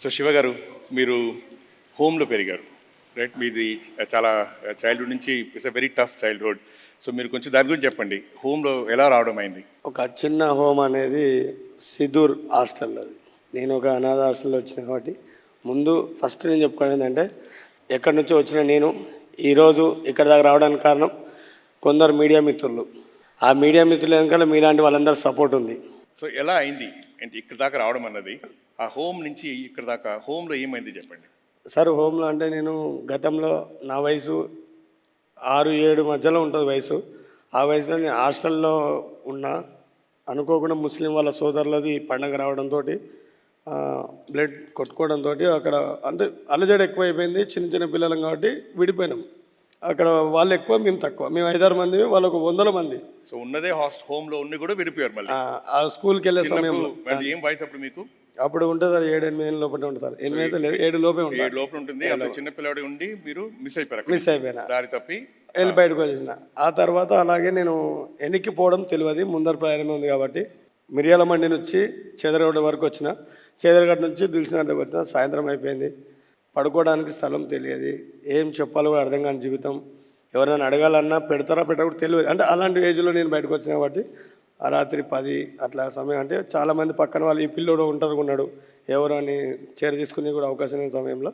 So Shiva గారు, మీరు హోమ్లో పెరిగారు, రైట్? మీది చాలా చైల్డ్హుడ్ నుంచి it's a very tough childhood. So మీరు కొంచెం దాని గురించి చెప్పండి, హోమ్లో ఎలా రావడం అయింది? ఒక చిన్న హోమ్ అనేది సిదూర్ హాస్టల్. అది నేను ఒక అనాథ హాస్టల్లో వచ్చిన కాబట్టి ముందు ఫస్ట్ నేను చెప్పుకోవడం ఏంటంటే, ఎక్కడి నుంచో వచ్చిన నేను ఈరోజు ఇక్కడ దాకా రావడానికి కారణం కొందరు మీడియా మిత్రులు. ఆ మీడియా మిత్రుల వెనకాల మీలాంటి వాళ్ళందరూ సపోర్ట్ ఉంది. సో ఎలా అయింది అంటే ఇక్కడ దాకా రావడం అన్నది? ఆ హోమ్ నుంచి ఇక్కడ దాకా హోమ్లో ఏమైంది చెప్పండి. సార్, హోమ్లో అంటే నేను గతంలో నా వయసు 6-7 మధ్యలో ఉంటుంది వయసు. ఆ వయసులో నేను హాస్టల్లో ఉన్నా. అనుకోకుండా ముస్లిం వాళ్ళ సోదరులది పండగ రావడంతో బ్లడ్ కొట్టుకోవడంతో అక్కడ అంటే అలజడి ఎక్కువైపోయింది. చిన్న చిన్న పిల్లలం కాబట్టి విడిపోయినాం. అక్కడ వాళ్ళు ఎక్కువ, మేము తక్కువ. మేము 5-6 మంది, వాళ్ళకు 100 మంది. సో ఉన్నదే హోమ్లో ఉండి కూడా విడిపోయారు మళ్ళీ. ఆ స్కూల్కి వెళ్ళే సమయంలో ఏం వయసు అప్పుడు మీకు? అప్పుడు ఉంటుంది సార్ 7-8 ఏళ్ళ లోపల ఉంటుంది. 8 అయితే లేదు, 7 లోపే ఉంటుంది. 7 లోపల ఉంటుంది. చిన్న పిల్లవాడి ఉండి మీరు మిస్ అయిపోయినా దారి తప్పి వెళ్ళి బయటకు వచ్చేసిన. ఆ తర్వాత అలాగే నేను వెనక్కిపోవడం తెలియదు, ముందర ప్రయాణమే ఉంది కాబట్టి మిరియాల మండి నుంచి చెదరగడ్డ వరకు వచ్చిన. చెదరగడ్డ నుంచి దిల్సుఖ్నగర్ దగ్గర వచ్చిన. సాయంత్రం అయిపోయింది, పడుకోవడానికి స్థలం తెలియదు, ఏం చెప్పాలో కూడా అర్థం కాని జీవితం. ఎవరైనా అడగాలన్నా పెడతారా పెట్టకుండా తెలియదు. అంటే అలాంటి ఏజ్లో నేను బయటకు వచ్చిన కాబట్టి ఆ రాత్రి 10 అట్లా సమయం. అంటే చాలామంది పక్కన వాళ్ళు, ఈ పిల్లోడు ఉన్నాడు ఎవరు అని చేర తీసుకునే కూడా అవకాశం లేని సమయంలో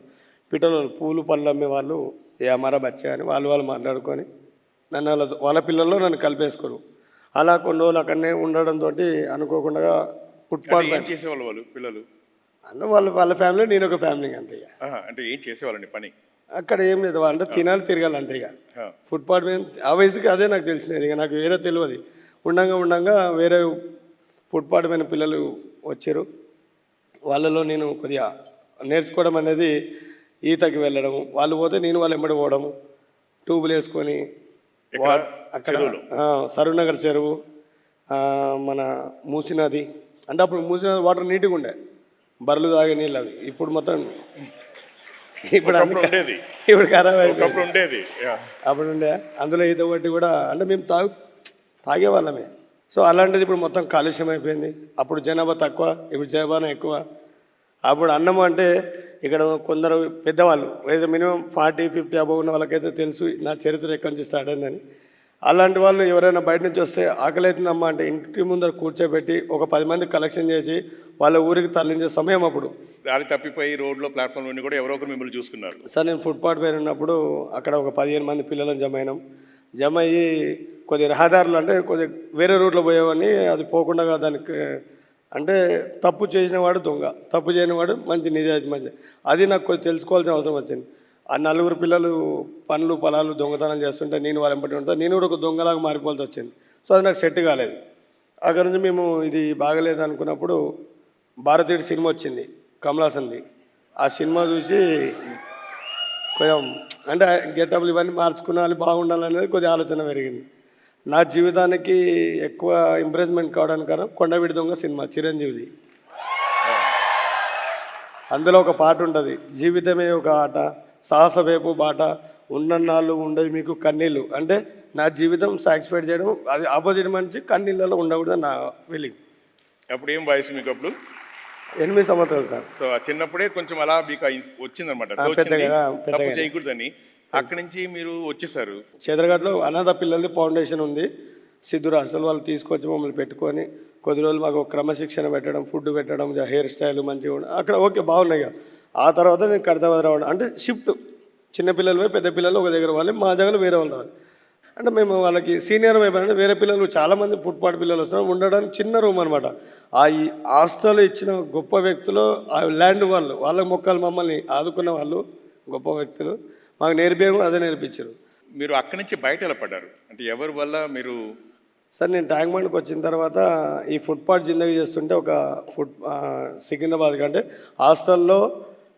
పిట్టలు పూలు పళ్ళు అమ్మే వాళ్ళు, ఏ అమరా బచ్చా అని వాళ్ళు మాట్లాడుకొని నన్ను వాళ్ళ పిల్లల్లో నన్ను కలిపేసుకోరు. అలా కొన్ని రోజులు అక్కడనే ఉండడంతో అనుకోకుండా ఫుట్పాత్ చేసేవాళ్ళు వాళ్ళు పిల్లలు. అంటే వాళ్ళ ఫ్యామిలీ, నేను ఒక ఫ్యామిలీ అంతే. అంటే ఏం చేసేవాళ్ళండి పని? అక్కడ ఏం లేదు, అంటే తినాలి తిరగాలి అంతే. ఇక ఫుట్పాత్ మీద ఆ వయసుకి అదే నాకు తెలిసినది. ఇక నాకు వేరే తెలియదు. ఉండంగా వేరే ఫుట్పాత్ మీద పిల్లలు వచ్చారు. వాళ్ళలో నేను కొద్దిగా నేర్చుకోవడం అనేది ఈతకి వెళ్ళడము. వాళ్ళు పోతే నేను వాళ్ళు వెంబడి పోవడము, ట్యూబులు వేసుకొని అక్కడ సరూనగర్ చెరువు, మన మూసినది. అంటే అప్పుడు మూసినది వాటర్ నీట్గా ఉండే, బర్రెలు తాగే నీళ్ళు అవి. ఇప్పుడు మొత్తం ఇప్పుడు ఖరాబ్ అయిపోయింది. అప్పుడు ఉండే అందులో ఈత కొట్టి కూడా అంటే మేము తాగేవాళ్ళమే. సో అలాంటిది ఇప్పుడు మొత్తం కాలుష్యం అయిపోయింది. అప్పుడు జనాభా తక్కువ, ఇప్పుడు జనాభా ఎక్కువ. అప్పుడు అన్నం అంటే ఇక్కడ కొందరు పెద్దవాళ్ళు మినిమం 40-50 అబవ్ ఉన్న వాళ్ళకైతే తెలుసు నా చరిత్ర ఎక్కడి నుంచి స్టార్ట్ అయిందని. అలాంటి వాళ్ళు ఎవరైనా బయట నుంచి వస్తే ఆకలి అవుతుందమ్మా అంటే ఇంటి ముందర కూర్చోబెట్టి ఒక 10 మంది కలెక్షన్ చేసి వాళ్ళ ఊరికి తరలించే సమయం. అప్పుడు దారి తప్పిపోయి రోడ్లో ప్లాట్ఫామ్ నుండి కూడా ఎవరో ఒకరు మిమ్మల్ని చూసుకున్నారు. సార్, నేను ఫుట్పాత్ పైన ఉన్నప్పుడు అక్కడ ఒక 15 మంది పిల్లలను జమ అయ్యి కొద్దిగా రహదారులు అంటే కొద్దిగా వేరే రూట్లో పోయేవాడిని. అది పోకుండా దానికి అంటే తప్పు చేసిన వాడు దొంగ, తప్పు చేయని వాడు మంచి నిజాయితీ మంచి. అది నాకు కొంచెం తెలుసుకోవాల్సిన అవసరం వచ్చింది. ఆ 4 పిల్లలు పండ్లు పొలాలు దొంగతనాలు చేస్తుంటే నేను వాళ్ళ వెంబడి ఉంటాను. నేను కూడా ఒక దొంగలాగా మారిపోవాల్సి వచ్చింది. సో అది నాకు సెట్ కాలేదు. అక్కడ నుంచి మేము ఇది బాగలేదు అనుకున్నప్పుడు భారతీయుడు సినిమా వచ్చింది, కమల్ హాసన్ది. ఆ సినిమా చూసి కొంచెం అంటే గెటప్లు ఇవన్నీ మార్చుకున్నాలి, బాగుండాలనేది కొద్దిగా ఆలోచన పెరిగింది. నా జీవితానికి ఎక్కువ ఇంప్రెస్మెంట్ కావడానికి కారణం కొండవీడి దొంగ సినిమా, చిరంజీవిది. అందులో ఒక పాట ఉంటుంది, జీవితమే ఒక ఆట సాహస వైపు బాట ఉన్నన్నాళ్ళు ఉండేవి మీకు కన్నీళ్ళు. అంటే నా జీవితం సాటిస్ఫైడ్ చేయడం, అది ఆపోజిట్ మనిషి కన్నీళ్ళలో ఉండకూడదు నా ఫీలింగ్. అప్పుడు ఏం వయసు మీకు? అప్పుడు 8 సంవత్సరాలు సార్. సో చిన్నప్పుడే కొంచెం అలా మీకు వచ్చిందనమాట, తప్పు చేయకూడదని. అక్కడి నుంచి మీరు వచ్చేసారు. చెదరగడ్డలో అనాథ పిల్లలది ఫౌండేషన్ ఉంది, సిద్ధూర్ హాస్టల్. వాళ్ళు తీసుకొచ్చి మమ్మల్ని పెట్టుకొని కొద్ది రోజులు మాకు క్రమశిక్షణ పెట్టడం, ఫుడ్ పెట్టడం, హెయిర్ స్టైల్ మంచిగా ఉండడం అక్కడ ఓకే బాగున్నాయి. ఆ తర్వాత నేను ఖైరతాబాద్ రావడం అంటే షిఫ్ట్. చిన్నపిల్లలు పెద్ద పిల్లలు ఒక దగ్గర వాళ్ళు, మా దగ్గర వేరే వాళ్ళు రావాలి. అంటే మేము వాళ్ళకి సీనియర్ అయిపోయినా వేరే పిల్లలు చాలామంది ఫుట్పాత్ పిల్లలు వస్తున్నారు. ఉండడానికి చిన్న రూమ్ అనమాట. ఈ హాస్టల్ ఇచ్చిన గొప్ప వ్యక్తులు ఆ ల్యాండ్ వాళ్ళ మొక్కలు మమ్మల్ని ఆదుకున్న వాళ్ళు గొప్ప వ్యక్తులు. మాకు నేర్పేయడం అదే నేర్పించారు. మీరు అక్కడి నుంచి బయట ఎలా పడ్డారు అంటే ఎవరి వల్ల మీరు? సార్, నేను ట్యాంక్ బండ్కి వచ్చిన తర్వాత ఈ ఫుట్పాత్ జిందగీ చేస్తుంటే ఒక సికింద్రాబాద్ కంటే హాస్టల్లో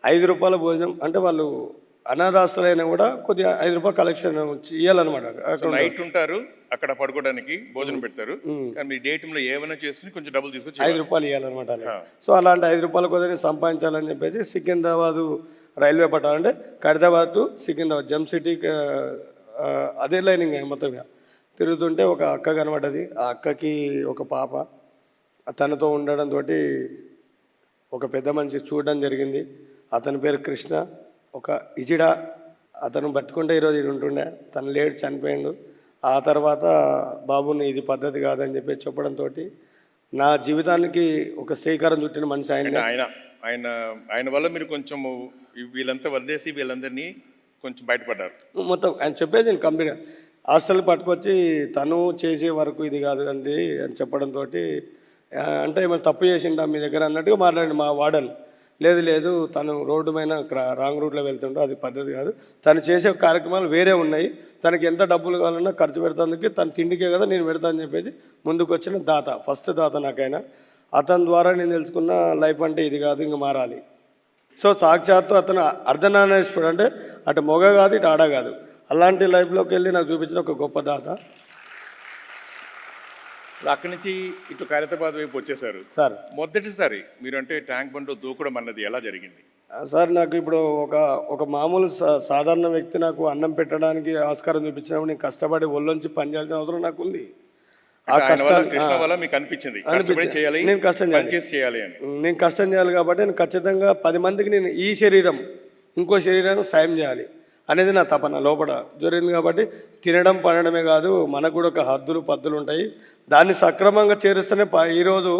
5 రూపాయల భోజనం. అంటే వాళ్ళు అనాథ హాస్టల్ అయినా కూడా కొద్దిగా 5 రూపాయలు కలెక్షన్ ఇవ్వాలన్నమాట. నైట్ ఉంటారు అక్కడ పడుకోవడానికి, భోజనం పెడతారు. కానీ డే టైంలో ఏమైనా చేసుకుని కొంచెం డబ్బులు తీసుకొచ్చి 5 రూపాయలు ఇవ్వాలన్నమాట. సో అలాంటి 5 రూపాయల కొద్దిగా సంపాదించాలని చెప్పేసి సికింద్రాబాదు రైల్వే పట్టాలంటే ఖైరతాబాద్ టు సికింద్రాబాద్ జమ్ సిటీకి అదే లైనింగ్ మొత్తంగా తిరుగుతుంటే ఒక అక్క కనబడ్డది. ఆ అక్కకి ఒక పాప, తనతో ఉండడంతో ఒక పెద్ద మనిషి చూడడం జరిగింది. అతని పేరు కృష్ణ, ఒక ఇజిడా. అతను బతుకుంటే ఈరోజు ఇది ఉంటుండే, తను లేడు, చనిపోయిండు. ఆ తర్వాత బాబుని ఇది పద్ధతి కాదని చెప్పి చెప్పడంతో నా జీవితానికి ఒక శ్రీకారం చుట్టిన మనిషి ఆయన. ఆయన ఆయన ఆయన వల్ల మీరు కొంచెం వీళ్ళంతా వదిలేసి వీళ్ళందరినీ కొంచెం బయటపడ్డారు. మొత్తం ఆయన చెప్పేసి కంప్లీట్గా హాస్టల్ పట్టుకొచ్చి తను చేసే వరకు ఇది కాదు అండి అని చెప్పడంతో అంటే ఏమైనా తప్పు చేసిండా మీ దగ్గర అన్నట్టుగా మాట్లాడండి మా వార్డెన్. లేదు లేదు, తను రోడ్డు పైన రాంగ్ రూట్లో వెళ్తుండో, అది పద్ధతి కాదు. తను చేసే కార్యక్రమాలు వేరే ఉన్నాయి, తనకి ఎంత డబ్బులు కావాలన్నా ఖర్చు పెడతానికి, తన తిండికే కదా నేను పెడతా అని చెప్పేసి ముందుకు వచ్చిన దాత, ఫస్ట్ దాత నాకైనా. అతని ద్వారా నేను తెలుసుకున్న లైఫ్ అంటే ఇది కాదు, ఇంక మారాలి. సో సాక్షాత్తు అతను అర్ధనారీశ్వరుడు, అంటే అటు మొగ కాదు ఇటు ఆడ కాదు, అలాంటి లైఫ్లోకి వెళ్ళి నాకు చూపించిన ఒక గొప్ప దాత. అక్కడి నుంచి ఇటు ఖైరతాబాద్ వైపు వచ్చేసారు సార్. మొదటిసారి మీరు అంటే ట్యాంక్ బండ్లో దూకడం అన్నది ఎలా జరిగింది? సార్ నాకు ఇప్పుడు ఒక మామూలు సాధారణ వ్యక్తి నాకు అన్నం పెట్టడానికి ఆస్కారం చూపించినప్పుడు నేను కష్టపడి ఒళ్ళొంచి పని చేయాల్సిన అవసరం నాకు ఉంది. ఆ కృష్ణ వల్ల మీకు అనిపించింది నేను కష్టం చేయాలి అని. నేను కష్టం చేయాలి కాబట్టి నేను ఖచ్చితంగా 10 మందికి నేను ఈ శరీరం ఇంకో శరీరాన్ని సాయం చేయాలి అనేది నా తపన లోపల జరిగింది. కాబట్టి తినడం పడడమే కాదు, మనకు కూడా ఒక హద్దులు పద్దులు ఉంటాయి. దాన్ని సక్రమంగా చేరుస్తూనే ఈరోజు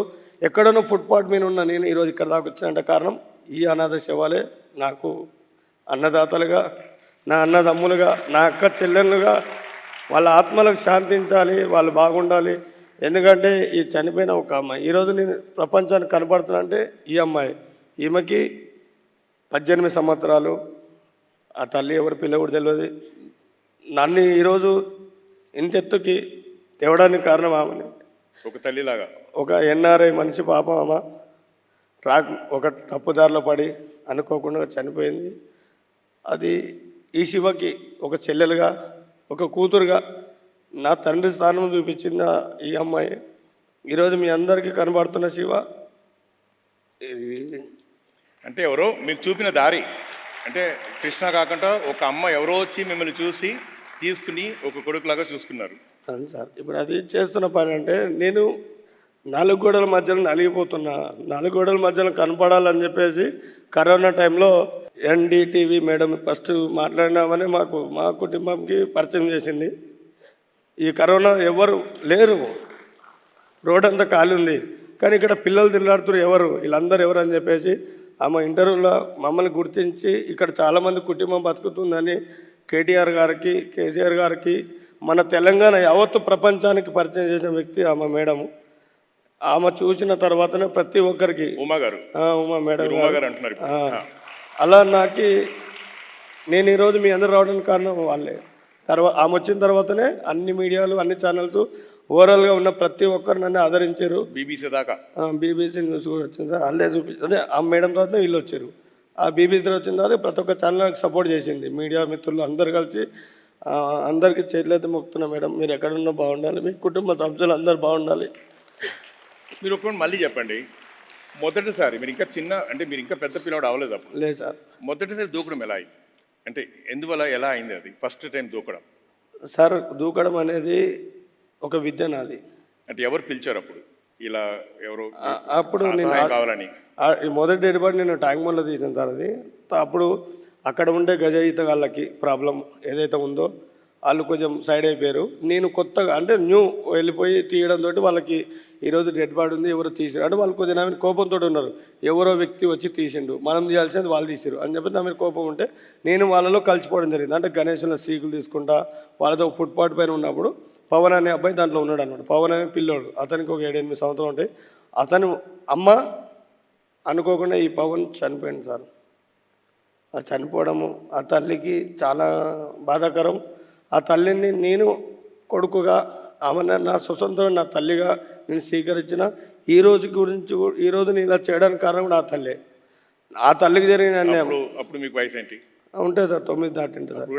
ఎక్కడనో ఫుట్పాత్ మీద ఉన్న నేను ఈరోజు ఇక్కడ దాకా వచ్చినంటే కారణం ఈ అనాథ శవాలే నాకు అన్నదాతలుగా, నా అన్నదమ్ములుగా, నా అక్క చెల్లెళ్ళుగా వాళ్ళ ఆత్మలకు శాంతించాలి, వాళ్ళు బాగుండాలి. ఎందుకంటే ఈ చనిపోయిన ఒక అమ్మాయి ఈరోజు నేను ప్రపంచానికి కనపడుతున్నా అంటే ఈ అమ్మాయి. ఈమెకి 18 సంవత్సరాలు, ఆ తల్లి ఎవరి పిల్ల కూడా తెలియదు. నన్ను ఈరోజు ఇంతెత్తుకి తేవడానికి కారణం ఆమెని. ఒక తల్లిలాగా, ఒక ఎన్ఆర్ఐ మనిషి పాపం ఆమె ఒక తప్పుదారిలో పడి అనుకోకుండా చనిపోయింది. అది ఈ శివకి ఒక చెల్లెలుగా, ఒక కూతురుగా నా తండ్రి స్థానం చూపించిన ఈ అమ్మాయి ఈరోజు మీ అందరికీ కనబడుతున్న శివ. అంటే ఎవరో మీకు చూపిన దారి, అంటే కృష్ణ కాకుండా ఒక అమ్మ ఎవరో వచ్చి మిమ్మల్ని చూసి తీసుకుని ఒక కొడుకులాగా చూసుకున్నారు. అవును సార్. ఇప్పుడు అది చేస్తున్న పని అంటే నేను 4 గోడల మధ్యలో నలిగిపోతున్నా. 4 గోడల మధ్యలో కనపడాలని చెప్పేసి కరోనా టైంలో ఎన్డీటీవీ మేడం ఫస్ట్ మాట్లాడినామని మా కుటుంబంకి పరిచయం చేసింది. ఈ కరోనా ఎవరు లేరు, రోడ్ అంతా ఖాళీ ఉంది, కానీ ఇక్కడ పిల్లలు తిరగాడుతున్నారు, ఎవరు వీళ్ళందరూ ఎవరు అని చెప్పేసి ఆమె ఇంటర్వ్యూలో మమ్మల్ని గుర్తించి ఇక్కడ చాలామంది కుటుంబం బతుకుతుందని కేటీఆర్ గారికి, కేసీఆర్ గారికి, మన తెలంగాణ యావత్తు ప్రపంచానికి పరిచయం చేసిన వ్యక్తి ఆమె మేడం. ఆమె చూసిన తర్వాతనే ప్రతి ఒక్కరికి ఉమా మేడం అంటున్నారు. అలా నేను ఈరోజు మీ అందరు రావడానికి కారణం వాళ్ళే. ఆమె వచ్చిన తర్వాతనే అన్ని మీడియాలు, అన్ని ఛానల్స్, ఓవరాల్గా ఉన్న ప్రతి ఒక్కరు నన్ను ఆదరించారు. బీబీసీ దాకా, బీబీసీ న్యూస్ కూడా వచ్చింది సార్. అల్లే అదే ఆ మేడం తర్వాత వీళ్ళు వచ్చారు. ఆ బీబీసీ వచ్చిన తర్వాత ప్రతి ఒక్క ఛానల్కి సపోర్ట్ చేసింది. మీడియా మిత్రులు అందరు కలిసి అందరికీ చేతులైతే మొక్కుతున్నా, మేడం మీరు ఎక్కడున్నా బాగుండాలి, మీ కుటుంబ సభ్యులు అందరు బాగుండాలి. మీరు ఒక్కటి మళ్ళీ చెప్పండి, మొదటిసారి మీరు ఇంకా అంటే మీరు ఇంకా పెద్ద పిల్లవాడు అవ్వలేదు అప్పుడు? లేదు సార్. మొదటిసారి దూకడం ఎలా అయింది, అంటే ఎందువల్ల ఎలా అయింది అది ఫస్ట్ టైం దూకడం? సార్ దూకడం అనేది ఒక విద్య నాది. అంటే ఎవరు పిలిచారు అప్పుడు ఇలా? ఎవరు అప్పుడు నేను కావాలని మొదటి డెడ్ బాడీ నేను ట్యాంక్ బండ్లో తీసిన సార్. అది అప్పుడు అక్కడ ఉండే గజ ఈతగాళ్ళకి ప్రాబ్లం ఏదైతే ఉందో వాళ్ళు కొంచెం సైడ్ అయిపోయారు. నేను కొత్తగా అంటే వెళ్ళిపోయి తీయడంతో వాళ్ళకి ఈరోజు డెడ్ బాడీ ఉంది, ఎవరు తీసారు అంటే వాళ్ళు కొంచెం నా మీద కోపంతో ఉన్నారు. ఎవరో వ్యక్తి వచ్చి తీసిండు, మనం తీయాల్సింది వాళ్ళు తీసారు అని చెప్పి నా మీద కోపం ఉంటే నేను వాళ్ళలో కలిసిపోవడం జరిగింది. అంటే గణేష్లో సీకులు తీసుకుంటా వాళ్ళతో ఫుట్పాత్ పైన ఉన్నప్పుడు పవన్ అనే అబ్బాయి దాంట్లో ఉన్నాడు అనమాట. పవన్ అనే పిల్లోడు, అతనికి ఒక 7-8 సంవత్సరాలు ఉంటాయి. అతను అమ్మ అనుకోకుండా ఈ పవన్ చనిపోయింది సార్. ఆ చనిపోవడము ఆ తల్లికి చాలా బాధాకరం. ఆ తల్లిని నేను కొడుకుగా, ఆమె నా స్వతంత్రం, నా తల్లిగా నేను స్వీకరించిన. ఈ రోజు నేను ఇలా చేయడానికి కారణం కూడా ఆ తల్లే. ఆ తల్లికి జరిగిన అన్యాయం. అప్పుడు మీకు వయసు ఏంటి? ఉంటుంది సార్, 9 దాటింటుంది సార్.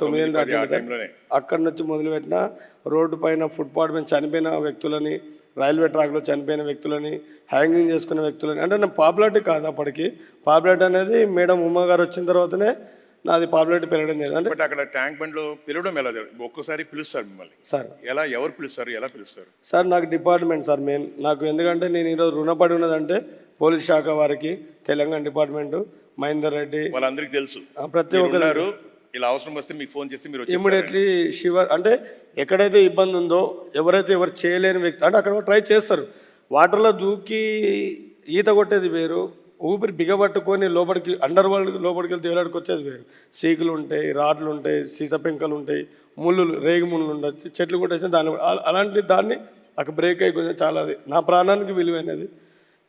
9 ఏళ్ళు దాటింటుంది. అక్కడి నుంచి మొదలుపెట్టిన రోడ్డు పైన ఫుట్పాత్ మీద చనిపోయిన వ్యక్తులని, రైల్వే ట్రాక్లో చనిపోయిన వ్యక్తులని, హ్యాంగింగ్ చేసుకునే వ్యక్తులని, అంటే నా పాపులారిటీ కాదు అప్పటికి. పాపులారిటీ అనేది మేడం ఉమా గారు వచ్చిన తర్వాతనే నాది పాపులారిటీ పెరగడం లేదు అంటే బట్ అక్కడ ట్యాంక్ బండ్లో పిలవడం ఎలా జరుగుతుంది? ఒక్కోసారి పిలుస్తారు మిమ్మల్ని, సార్ ఎలా ఎవరు పిలుస్తారు, ఎలా పిలుస్తారు? సార్ నాకు డిపార్ట్మెంట్ సార్ మెయిన్ నాకు ఎందుకంటే నేను ఈరోజు రుణపడి ఉన్నదంటే పోలీస్ శాఖ వారికి, తెలంగాణ డిపార్ట్మెంటు, మహేందర్ రెడ్డి, వాళ్ళందరికీ తెలుసు ప్రతి మీరు ఒక్కరు ఉన్నారు, ఇలా అవసరం వస్తే మీకు ఫోన్ చేసి మీరు వచ్చేస్తారు. ఇమ్మీడియట్లీ అంటే ఎక్కడైతే ఇబ్బంది ఉందో ఎవరు చేయలేని వ్యక్తి అంటే అక్కడ ట్రై చేస్తారు. వాటర్లో దూకి ఈత కొట్టేది వేరు, ఊపిరి బిగబట్టుకొని లోపలికి అండర్ వరల్డ్ లోపలికి వెళ్తే తేలాడికి వచ్చేది వేరు. సీకులు ఉంటాయి, రాడ్లు ఉంటాయి, సీస పెంకలు ఉంటాయి, ముళ్ళు, రేగి ముళ్ళు ఉండొచ్చు, చెట్లు కొట్టేసిన అలాంటి దాన్ని అక్కడ బ్రేక్ అయి కొంచెం చాలా నా ప్రాణానికి విలువైనది.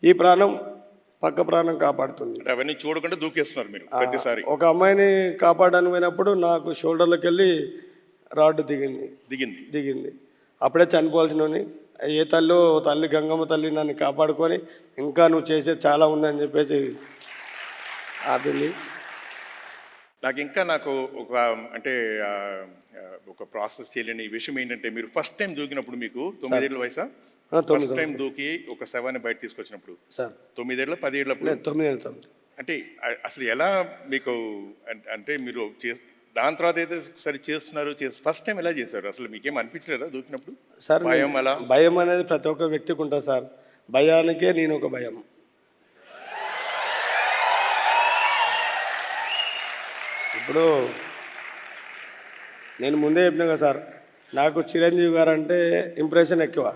ఈ ప్రాణం పక్క ప్రాణం కాపాడుతుంది. అంటే అవన్నీ చూడకుండా దూకేస్తున్నారు మీరు ప్రతిసారి. ఒక అమ్మాయిని కాపాడడానికి పోయినప్పుడు నాకు షోల్డర్లోకి వెళ్ళి రాడ్డు దిగింది. అప్పుడే చనిపోవాల్సినవి. ఏ తల్లి గంగమ్మ తల్లి నన్ను కాపాడుకొని ఇంకా నువ్వు చేసేది చాలా ఉందని చెప్పేసి ఆపింది. నాకు ఒక అంటే ఒక ప్రాసెస్ చేయలేని విషయం ఏంటంటే, మీరు ఫస్ట్ టైం దూకినప్పుడు మీకు 9 ఏళ్ళ వయసా? ఫస్ట్ టైం దూకి ఒక శవాన్ని బయట తీసుకొచ్చినప్పుడు సార్ 9 ఏళ్ళ 10 ఏళ్ళప్పుడు 9 ఏళ్ళ సార్. అంటే అసలు ఎలా మీకు అంటే మీరు దాని తర్వాత అయితే సరే చేస్తున్నారు, ఫస్ట్ టైం ఎలా చేశారు? అసలు మీకేం అనిపించలేదా దూకినప్పుడు? సార్ భయం అలా? భయం అనేది ప్రతి ఒక్క వ్యక్తికి ఉంటుంది సార్. భయానికే నేను ఒక భయం. ఇప్పుడు నేను ముందే చెప్పినా కదా సార్, నాకు చిరంజీవి గారు అంటే ఇంప్రెషన్ ఎక్కువ.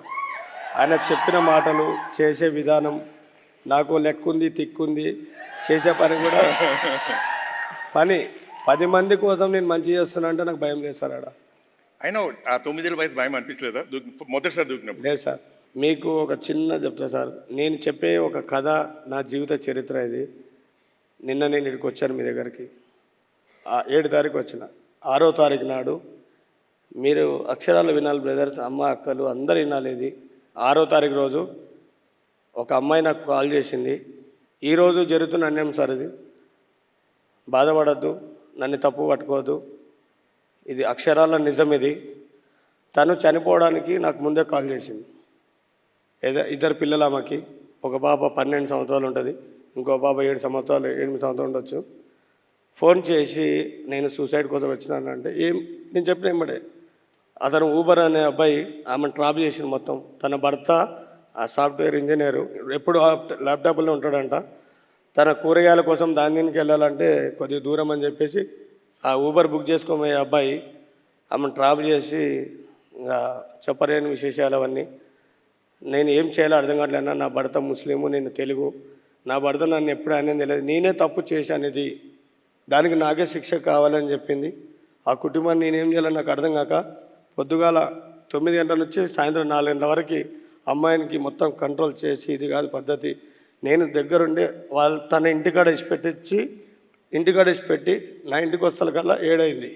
ఆయన చెప్పిన మాటలు, చేసే విధానం, నాకు లెక్కుంది, తిక్కుంది, చేసే పని కూడా 10 మంది కోసం నేను మంచి చేస్తున్నా అంటే నాకు భయం లేదు సార్. ఆడ అయినా ఆ 9 ఏళ్ళ వయసు భయం అనిపించలేదా మొదటిసారి దూకినప్పుడు? లేదు సార్. మీకు ఒక చిన్న చెప్తా సార్, నేను చెప్పే ఒక కథ, నా జీవిత చరిత్ర ఇది. నిన్న నేను ఇక్కడికి వచ్చాను మీ దగ్గరికి, 7 తారీఖు వచ్చిన. 6వ తారీఖు నాడు మీరు అక్షరాలు వినాలి బ్రదర్స్, అమ్మ అక్కలు అందరు వినాలి. ఇది 6వ తారీఖు రోజు ఒక అమ్మాయి నాకు కాల్ చేసింది. ఈరోజు జరుగుతున్న అన్యాయం సార్ ఇది, బాధపడద్దు, నన్ను తప్పు పట్టుకోవద్దు, ఇది అక్షరాల నిజం. ఇది తను చనిపోవడానికి నాకు ముందే కాల్ చేసింది. ఇద్దరు పిల్లలు ఆమెకి, ఒక పాప 12 సంవత్సరాలు ఉంటుంది, ఇంకో పాప 7 సంవత్సరాలు 8 సంవత్సరాలు ఉండొచ్చు. ఫోన్ చేసి నేను సూసైడ్ కోసం వచ్చినానంటే నేను చెప్పిన ఏమంటే, అతను ఊబర్ అనే అబ్బాయి ఆమెను ట్రాప్ చేసిన మొత్తం. తన భర్త ఆ సాఫ్ట్వేర్ ఇంజనీరు, ఎప్పుడు ల్యాప్టాప్లో ఉంటాడంట. తన కూరగాయల కోసం దానికి వెళ్ళాలంటే కొద్దిగా దూరం అని చెప్పేసి ఆ ఊబర్ బుక్ చేసుకోబోయే అబ్బాయి ఆమెను ట్రాప్ చేసి ఇంకా చెప్పలేని విశేషాలు అవన్నీ. నేను ఏం చేయాలో అర్థం కావట్లేనా. నా భర్త ముస్లిము, నేను తెలుగు. నా భర్త నన్ను ఎప్పుడు అనేది తెలియదు, నేనే తప్పు చేశాను, ఇది దానికి నాకే శిక్ష కావాలని చెప్పింది. ఆ కుటుంబాన్ని నేనేం చేయాలని నాకు అర్థం కాక పొద్దుగాల 9 గంటల నుంచి సాయంత్రం 4 గంటల వరకు అమ్మాయినికి మొత్తం కంట్రోల్ చేసి, ఇది కాదు పద్ధతి, నేను దగ్గరుండి తన ఇంటికాడ ఇచ్చిపెట్టి నా ఇంటికి వస్తాల కల్లా 7 అయింది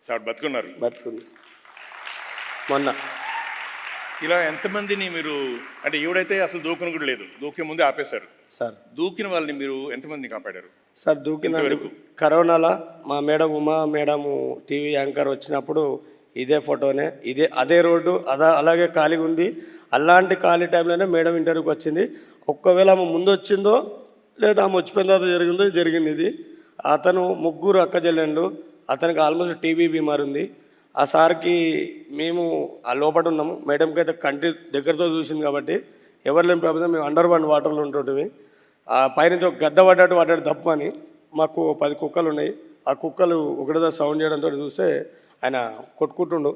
సార్. బతుకుంది. మొన్న ఇలా ఎంతమందిని మీరు అంటే ఈవిడైతే అసలు దూకను కూడా లేదు, దూకే ముందే ఆపేశారు సార్. దూకిన వాళ్ళని మీరు ఎంతమందిని కాపాడారు సార్? దూకిన కరోనాలో మా madam Uma madam TV anchor వచ్చినప్పుడు ఇదే ఫోటోనే, అదే రోడ్డు అలాగే ఖాళీగా ఉంది. అలాంటి ఖాళీ టైంలోనే మేడం ఇంటర్వ్యూకి వచ్చింది. ఒక్కవేళ ఆమె ముందు వచ్చిందో లేదా ఆమె వచ్చిపోయిన తర్వాత జరిగింది ఇది. అతను 3 అక్క చెల్లెళ్ళు, అతనికి ఆల్మోస్ట్ టీబీ బీమార్ ఉంది. ఆ సార్కి మేము ఆ లోపల ఉన్నాము, మేడంకి అయితే కంటి దగ్గరతో చూసింది కాబట్టి ఎవరు లేని ప్రభుత్వం మేము అండర్ వాటర్లో ఉంటుంటివి. ఆ పైన ఒక గద్ద పడ్డాడు తప్పు అని. మాకు 10 కుక్కలు ఉన్నాయి. ఆ కుక్కలు ఒకటిదా సౌండ్ చేయడంతో చూస్తే ఆయన కొట్టుకుంటుండు.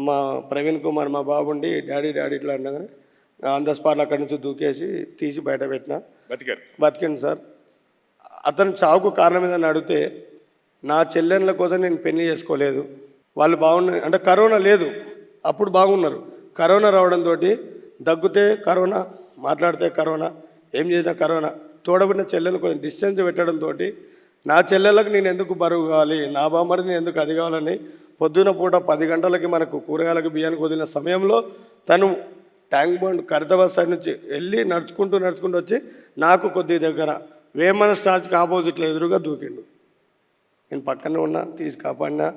మా ప్రవీణ్ కుమార్ మా బాబుండి డాడీ ఇట్లా అనగానే ఆన్ ద స్పాట్లో అక్కడి నుంచి దూకేసి తీసి బయట పెట్టిన. బతికింది సార్. అతను చావుకు కారణం ఏదని అడిగితే, నా చెల్లెళ్ళ కోసం నేను పెళ్లి చేసుకోలేదు, వాళ్ళు బాగున్నారు అంటే కరోనా లేదు, అప్పుడు బాగున్నారు. కరోనా రావడంతో దగ్గుతే కరోనా, మాట్లాడితే కరోనా, ఏం చేసినా కరోనా, తోడబడిన చెల్లెలు కొంచెం డిస్టెన్స్ పెట్టడంతో నా చెల్లెళ్ళకి నేను ఎందుకు బరువు కావాలి, నా బామ్మడిని నేను ఎందుకు అది కావాలని పొద్దున పూట 10 గంటలకి మనకు కూరగాయలకు బియ్యానికి వదిలిన సమయంలో తను ట్యాంక్ బండ్ ఖరీదాబాద్ సైడ్ నుంచి వెళ్ళి నడుచుకుంటూ వచ్చి నాకు కొద్ది దగ్గర వేమన స్టాచ్కి ఆపోజిట్లో ఎదురుగా దూకిండు. నేను పక్కనే ఉన్నా, తీసి కాపాడినా.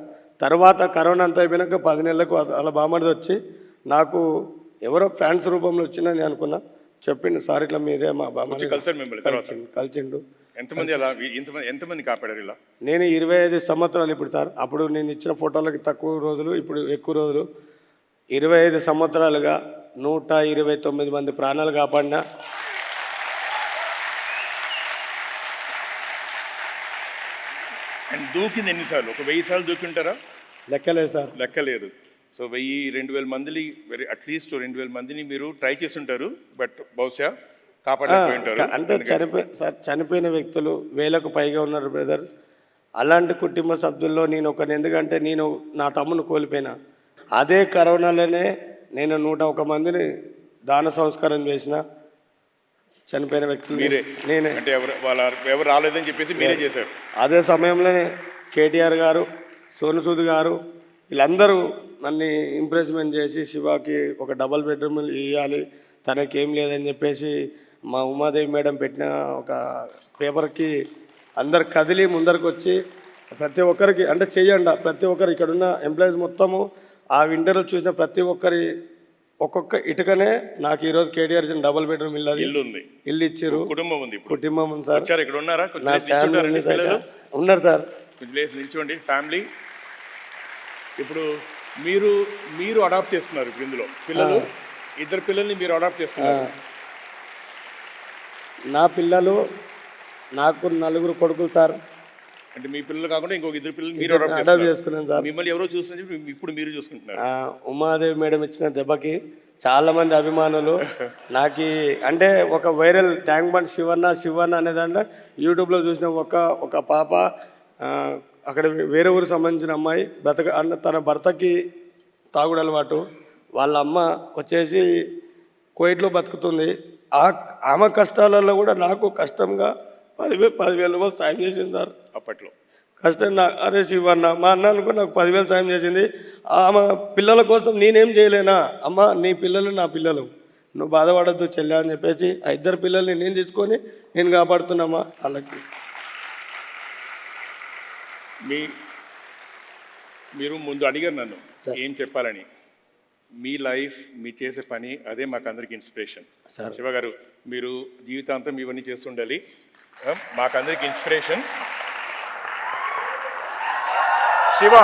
తర్వాత కరోనా అంతా అయిపోయినాక 10 నెలలకు అలా బామ్మడిది వచ్చి నాకు ఎవరో ఫ్యాన్స్ రూపంలో వచ్చిందని అనుకున్నా. చెప్పిండు, సార్ ఇట్లా మీరే మా బామ్మడి కలిసిండు. ఎంతమంది అలా ఎంతమంది కాపాడారు ఇలా? నేను 25 సంవత్సరాలు ఇప్పుడు సార్. అప్పుడు నేను ఇచ్చిన ఫోటోలకి తక్కువ రోజులు, ఇప్పుడు ఎక్కువ రోజులు. 25 సంవత్సరాలుగా 129 మంది ప్రాణాలు కాపాడినా. అండ్ దూకింది ఎన్నిసార్లు? ఒక 1000 సార్లు దూకి ఉంటారా? లెక్కలేదు సార్. లెక్కలేదు. సో 1000-2000 మందిని అట్లీస్ట్ 2000 మందిని మీరు ట్రై చేస్తుంటారు, బట్ బహుశా కాపాడలేకపోయి ఉంటారు. అంటే చనిపోయిన వ్యక్తులు వేలకు పైగా ఉన్నారు బ్రదర్. అలాంటి కుటుంబ సభ్యుల్లో నేను ఒకరిని, ఎందుకంటే నేను నా తమ్ముని కోల్పోయినా. అదే కరోనాలోనే నేను 101 మందిని దాన సంస్కారం చేసిన. చనిపోయిన వ్యక్తులు మీరే? నేనే. అంటే ఎవరు రాలేదని చెప్పేసి మీరే చేశారు? అదే సమయంలోనే కేటీఆర్ గారు, సోను సూద్ గారు వీళ్ళందరూ నన్ను ఇంప్రెస్మెంట్ చేసి శివాకి ఒక డబల్ బెడ్రూమ్ ఇవ్వాలి, తనకేం లేదని చెప్పేసి మా ఉమాదేవి మేడం పెట్టిన ఒక పేపర్కి అందరు కదిలి ముందరికి వచ్చి ప్రతి ఒక్కరికి అంటే చెయ్యండి, ప్రతి ఒక్కరు ఇక్కడున్న ఎంప్లాయీస్ మొత్తము ఆ వింటర్లో చూసిన ప్రతి ఒక్కరి ఒక్కొక్క ఇటుకనే నాకు ఈరోజు కేటీఆర్ డబల్ బెడ్రూమ్ ఇల్లు ఉంది, ఇల్లు ఇచ్చారు. కుటుంబం ఉంది, కుటుంబం ఉంది సార్. వచ్చారు, ఇక్కడ ఉన్నారా? నా ఫ్యామిలీ ఉంది సార్. ఉన్నారు సార్. నిల్చోండి ఫ్యామిలీ. ఇప్పుడు మీరు అడాప్ట్ చేస్తున్నారు ఇప్పుడు ఇందులో పిల్లలు, 2 పిల్లల్ని మీరు అడాప్ట్ చేస్తున్నారు. నా పిల్లలు, నాకు 4 కొడుకులు సార్. అంటే మీ పిల్లలు కాకుండా ఇంకొక 2 పిల్లలు మీరు అడాప్ట్ చేసుకున్నాను సార్. మిమ్మల్ని ఎవరో చూస్తున్నారు, ఇప్పుడు మీరు చూసుకుంటున్నారు. ఉమాదేవి మేడం ఇచ్చిన దెబ్బకి చాలా మంది అభిమానులు నాకు, అంటే ఒక వైరల్ ట్యాంక్ బండ్ శివన్న అనే దాంట్లో యూట్యూబ్లో చూసిన ఒక పాప, అక్కడ వేరే ఊరికి సంబంధించిన అమ్మాయి తన భర్తకి తాగుడు అలవాటు, వాళ్ళ అమ్మ వచ్చేసి కువైట్లో బతుకుతుంది. ఆమె కష్టాలలో కూడా నాకు కష్టంగా 10,000 రూపాయలు సాయం చేసింది సార్. అప్పట్లో కష్టం అరే శివన్న మా అన్న అనుకో నాకు 10,000 సాయం చేసింది. ఆమె పిల్లల కోసం నేనేం చేయలేనా? అమ్మ నీ పిల్లలు నా పిల్లలు, నువ్వు బాధపడద్దు చెల్లె అని చెప్పేసి ఆ 2 పిల్లల్ని నేను తీసుకొని నేను కాపాడుతున్నామా వాళ్ళకి. మీరు ముందు అడిగారు నన్ను ఏం చెప్పాలని. మీ లైఫ్, మీ చేసే పని అదే మాకు అందరికి ఇన్స్పిరేషన్. శివ గారు, మీరు జీవితాంతం ఇవన్నీ చేస్తుండాలి, మాకు అందరికి ఇన్స్పిరేషన్. శివ